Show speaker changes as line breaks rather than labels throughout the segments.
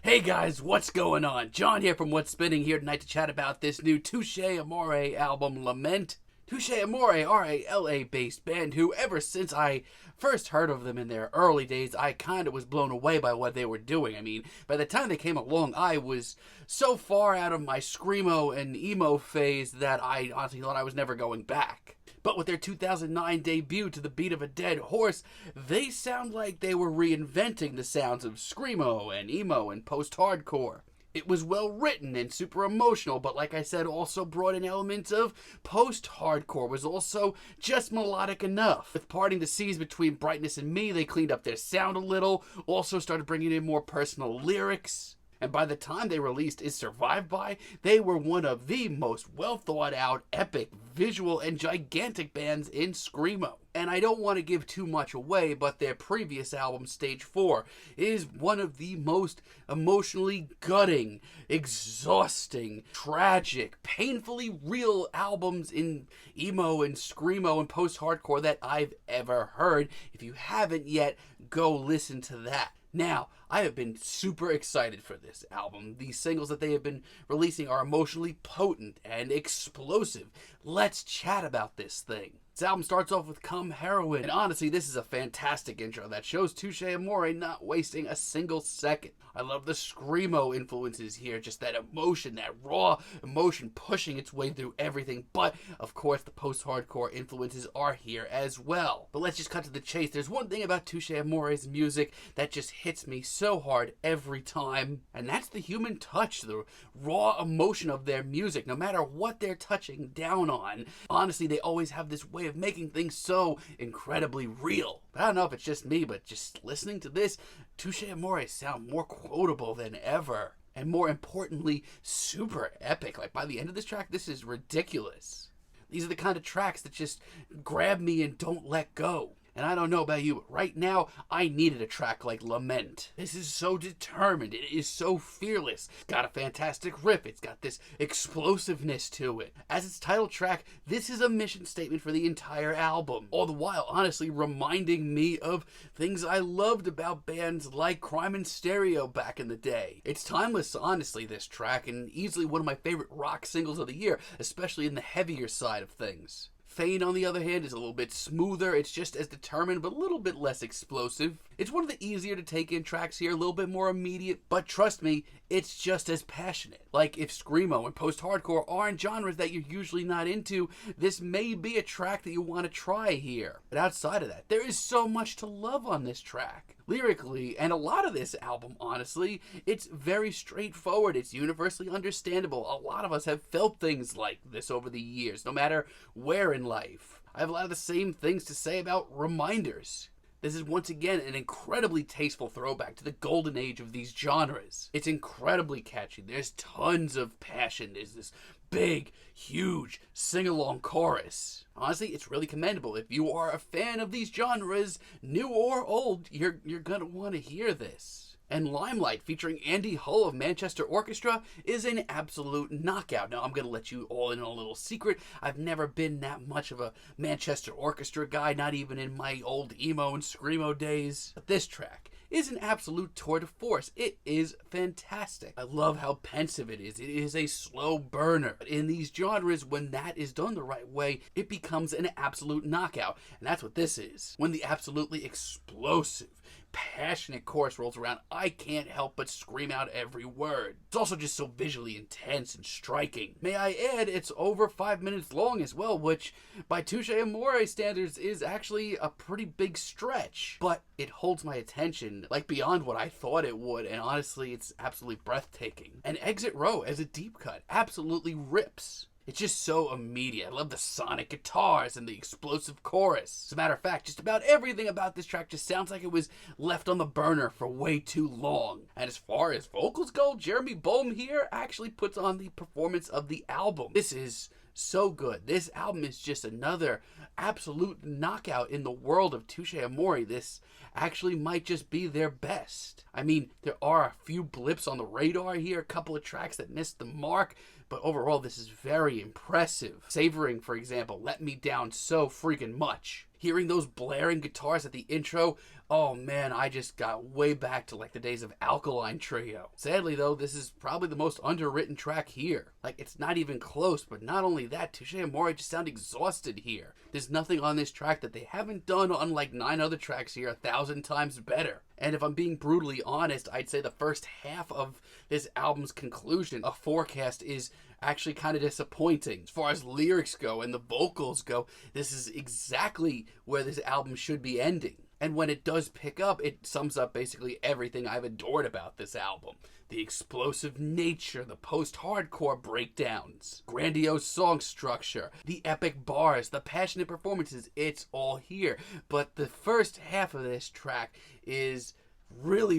Hey guys, what's going on? John here from What's Spinning here tonight to chat about this new Touché Amoré album, Lament. Touché Amoré are a LA-based band who, ever since I first heard of them in their early days, I kind of was blown away by what they were doing. I mean, by the time they came along, I was so far out of my screamo and emo phase that I honestly thought I was never going back. But with their 2009 debut, To the Beat of a Dead Horse, they sound like they were reinventing the sounds of screamo and emo and post-hardcore. It was well written and super emotional, but like I said, also brought in elements of post-hardcore, was also just melodic enough. With parting the seas between Brightness and Me, they cleaned up their sound a little, also started bringing in more personal lyrics. And by the time they released Is Survived By, they were one of the most well-thought-out, epic, visual, and gigantic bands in screamo. And I don't want to give too much away, but their previous album, Stage 4, is one of the most emotionally gutting, exhausting, tragic, painfully real albums in emo and screamo and post-hardcore that I've ever heard. If you haven't yet, go listen to that. Now, I have been super excited for this album. These singles that they have been releasing are emotionally potent and explosive. Let's chat about this thing. This album starts off with Come Heroin, and honestly, this is a fantastic intro that shows Touché Amoré not wasting a single second. I love the screamo influences here, just that emotion, that raw emotion pushing its way through everything, but of course the post-hardcore influences are here as well. But let's just cut to the chase. There's one thing about Touché Amoré's music that just hits me so hard every time, and that's the human touch, the raw emotion of their music, no matter what they're touching down on. Honestly, they always have this way of making things so incredibly real. But I don't know if it's just me, but just listening to this, Touché Amoré sound more quotable than ever. And more importantly, super epic. Like, by the end of this track, this is ridiculous. These are the kind of tracks that just grab me and don't let go. And I don't know about you, but right now, I needed a track like Lament. This is so determined. It is so fearless. It's got a fantastic riff. It's got this explosiveness to it. As its title track, this is a mission statement for the entire album. All the while, honestly, reminding me of things I loved about bands like Crime and Stereo back in the day. It's timeless, honestly, this track, and easily one of my favorite rock singles of the year, especially in the heavier side of things. Fane, on the other hand, is a little bit smoother. It's just as determined, but a little bit less explosive. It's one of the easier to take in tracks here, a little bit more immediate, but trust me, it's just as passionate. Like, if screamo and post-hardcore aren't genres that you're usually not into, this may be a track that you want to try here. But outside of that, there is so much to love on this track. Lyrically, and a lot of this album, honestly, it's very straightforward. It's universally understandable. A lot of us have felt things like this over the years, no matter where in life. I have a lot of the same things to say about Reminders. This is once again an incredibly tasteful throwback to the golden age of these genres. It's incredibly catchy. There's tons of passion. There's this big, huge, sing-along chorus. Honestly, it's really commendable. If you are a fan of these genres, new or old, you're gonna want to hear this. And Limelight, featuring Andy Hull of Manchester Orchestra, is an absolute knockout. Now, I'm going to let you all in on a little secret. I've never been that much of a Manchester Orchestra guy, not even in my old emo and screamo days. But this track is an absolute tour de force. It is fantastic. I love how pensive it is. It is a slow burner. But in these genres, when that is done the right way, it becomes an absolute knockout. And that's what this is. When the absolutely explosive, passionate chorus rolls around, I can't help but scream out every word. It's also just so visually intense and striking. May I add, it's over 5 minutes long as well, which by Touché Amoré standards is actually a pretty big stretch. But it holds my attention like beyond what I thought it would, and honestly, it's absolutely breathtaking. And Exit Row as a deep cut absolutely rips. It's just so immediate. I love the sonic guitars and the explosive chorus. As a matter of fact, just about everything about this track just sounds like it was left on the burner for way too long. And as far as vocals go, Jeremy Boehm here actually puts on the performance of the album. This is so good. This album is just another absolute knockout in the world of Touché Amoré. This actually might just be their best. I mean, there are a few blips on the radar here, a couple of tracks that missed the mark, but overall this is very impressive. Savoring, for example, let me down so freaking much. Hearing those blaring guitars at the intro, oh man, I just got way back to like the days of Alkaline Trio. Sadly though, this is probably the most underwritten track here. Like, it's not even close, but not only that, Touché Amoré just sound exhausted here. There's nothing on this track that they haven't done on like 9 other tracks here 1,000 times better. And if I'm being brutally honest, I'd say the first half of this album's conclusion, A Forecast, is actually kind of disappointing. As far as lyrics go and the vocals go, this is exactly where this album should be ending. And when it does pick up, it sums up basically everything I've adored about this album. The explosive nature, the post-hardcore breakdowns, grandiose song structure, the epic bars, the passionate performances, it's all here. But the first half of this track is really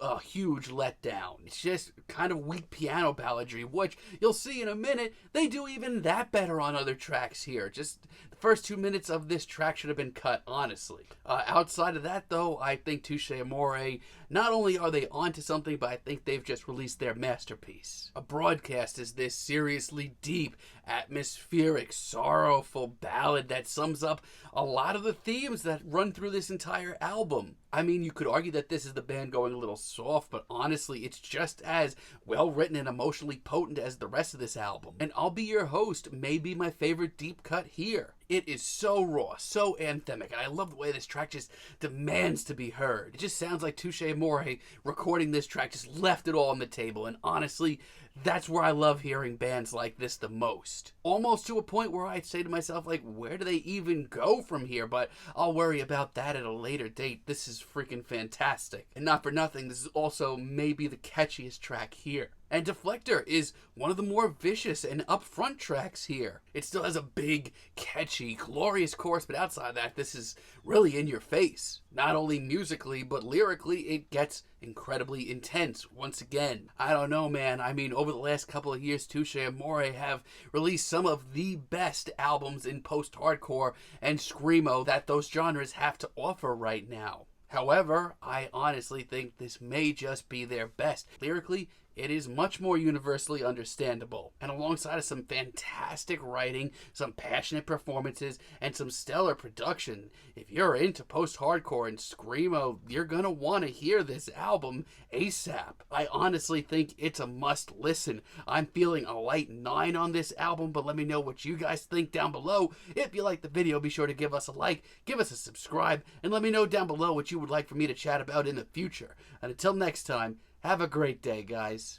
a huge letdown. It's just kind of weak piano balladry, which you'll see in a minute, they do even that better on other tracks here. Just the first 2 minutes of this track should have been cut, honestly. Outside of that, though, I think Touché Amoré, not only are they onto something, but I think they've just released their masterpiece. A Broadcast is this seriously deep, atmospheric, sorrowful ballad that sums up a lot of the themes that run through this entire album. I mean, you could argue that this is the band going a little soft, but honestly, it's just as well written and emotionally potent as the rest of this album. And I'll Be Your Host may be my favorite deep cut here. It is so raw, so anthemic, and I love the way this track just demands to be heard. It just sounds like Touché Amoré recording this track just left it all on the table, and honestly, that's where I love hearing bands like this the most. Almost to a point where I'd say to myself, like, where do they even go from here? But I'll worry about that at a later date. This is freaking fantastic. And not for nothing, this is also maybe the catchiest track here. And Deflector is one of the more vicious and upfront tracks here. It still has a big, catchy, glorious chorus, but outside of that, this is really in your face. Not only musically, but lyrically, it gets incredibly intense once again. I don't know, man. I mean, over the last couple of years, Touché Amoré have released some of the best albums in post-hardcore and screamo that those genres have to offer right now. However, I honestly think this may just be their best. Lyrically, it is much more universally understandable. And alongside of some fantastic writing, some passionate performances, and some stellar production, if you're into post-hardcore and screamo, you're gonna want to hear this album ASAP. I honestly think it's a must listen. I'm feeling a light 9 on this album, but let me know what you guys think down below. If you like the video, be sure to give us a like, give us a subscribe, and let me know down below what you would like for me to chat about in the future. And until next time, have a great day, guys.